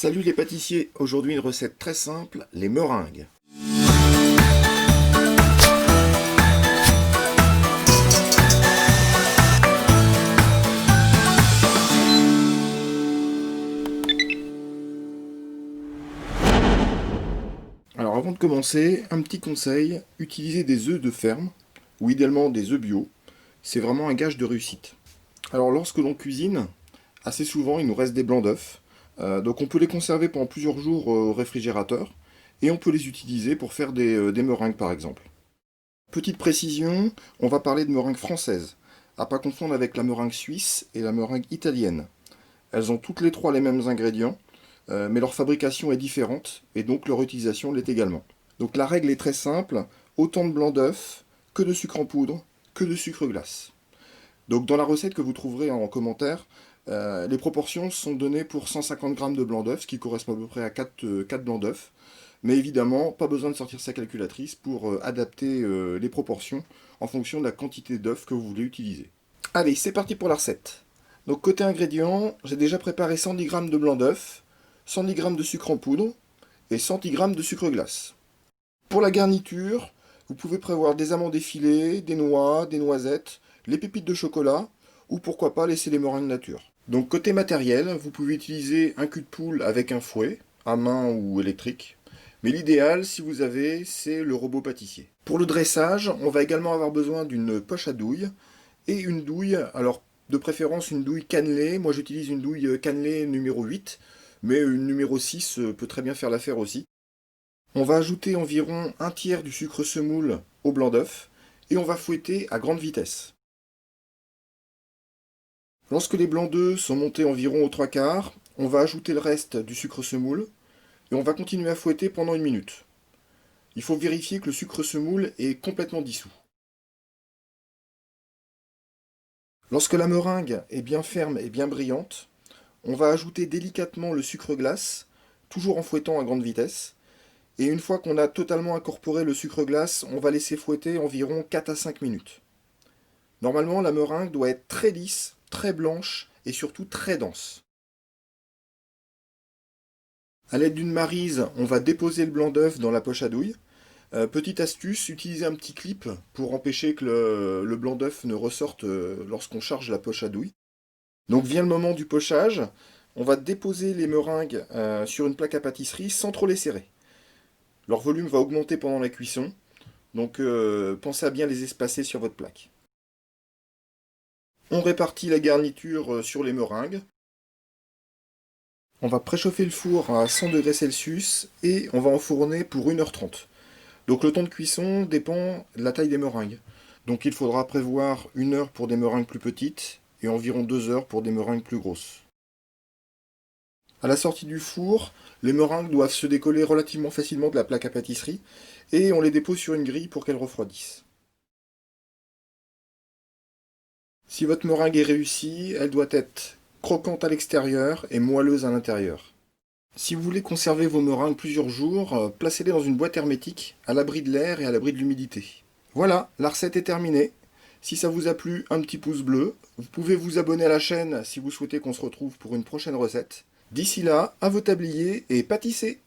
Salut les pâtissiers, aujourd'hui une recette très simple, les meringues. Alors avant de commencer, un petit conseil, utilisez des œufs de ferme, ou idéalement des œufs bio, c'est vraiment un gage de réussite. Alors lorsque l'on cuisine, assez souvent il nous reste des blancs d'œufs, donc on peut les conserver pendant plusieurs jours au réfrigérateur, et on peut les utiliser pour faire des meringues par exemple. Petite précision, on va parler de meringues françaises, à pas confondre avec la meringue suisse et la meringue italienne. Elles ont toutes les trois les mêmes ingrédients, mais leur fabrication est différente, et donc leur utilisation l'est également. Donc la règle est très simple, autant de blanc d'œuf que de sucre en poudre, que de sucre glace. Donc dans la recette que vous trouverez en commentaire, les proportions sont données pour 150 g de blanc d'œuf, ce qui correspond à peu près à 4 blancs d'œuf. Mais évidemment, pas besoin de sortir sa calculatrice pour adapter les proportions en fonction de la quantité d'œufs que vous voulez utiliser. Allez, c'est parti pour la recette. Donc côté ingrédients, j'ai déjà préparé 110 g de blanc d'œuf, 110 g de sucre en poudre et 110 g de sucre glace. Pour la garniture, vous pouvez prévoir des amandes effilées, des noix, des noisettes, les pépites de chocolat ou pourquoi pas laisser les meringues nature. Donc côté matériel, vous pouvez utiliser un cul de poule avec un fouet, à main ou électrique. Mais l'idéal, si vous avez, c'est le robot pâtissier. Pour le dressage, on va également avoir besoin d'une poche à douille et une douille, alors de préférence une douille cannelée. Moi j'utilise une douille cannelée numéro 8, mais une numéro 6 peut très bien faire l'affaire aussi. On va ajouter environ un tiers du sucre semoule au blanc d'œuf et on va fouetter à grande vitesse. Lorsque les blancs d'œufs sont montés environ aux 3/4, on va ajouter le reste du sucre semoule et on va continuer à fouetter pendant 1 minute. Il faut vérifier que le sucre semoule est complètement dissous. Lorsque la meringue est bien ferme et bien brillante, on va ajouter délicatement le sucre glace, toujours en fouettant à grande vitesse. Et une fois qu'on a totalement incorporé le sucre glace, on va laisser fouetter environ 4 à 5 minutes. Normalement, la meringue doit être très lisse, très blanche et surtout très dense. A l'aide d'une maryse, on va déposer le blanc d'œuf dans la poche à douille. Petite astuce, utilisez un petit clip pour empêcher que le blanc d'œuf ne ressorte lorsqu'on charge la poche à douille. Donc vient le moment du pochage. On va déposer les meringues sur une plaque à pâtisserie sans trop les serrer. Leur volume va augmenter pendant la cuisson, donc pensez à bien les espacer sur votre plaque. On répartit la garniture sur les meringues. On va préchauffer le four à 100 degrés Celsius et on va enfourner pour 1h30. Donc le temps de cuisson dépend de la taille des meringues. Donc il faudra prévoir 1 heure pour des meringues plus petites et environ 2 heures pour des meringues plus grosses. À la sortie du four, les meringues doivent se décoller relativement facilement de la plaque à pâtisserie et on les dépose sur une grille pour qu'elles refroidissent. Si votre meringue est réussie, elle doit être croquante à l'extérieur et moelleuse à l'intérieur. Si vous voulez conserver vos meringues plusieurs jours, placez-les dans une boîte hermétique, à l'abri de l'air et à l'abri de l'humidité. Voilà, la recette est terminée. Si ça vous a plu, un petit pouce bleu. Vous pouvez vous abonner à la chaîne si vous souhaitez qu'on se retrouve pour une prochaine recette. D'ici là, à vos tabliers et pâtissez!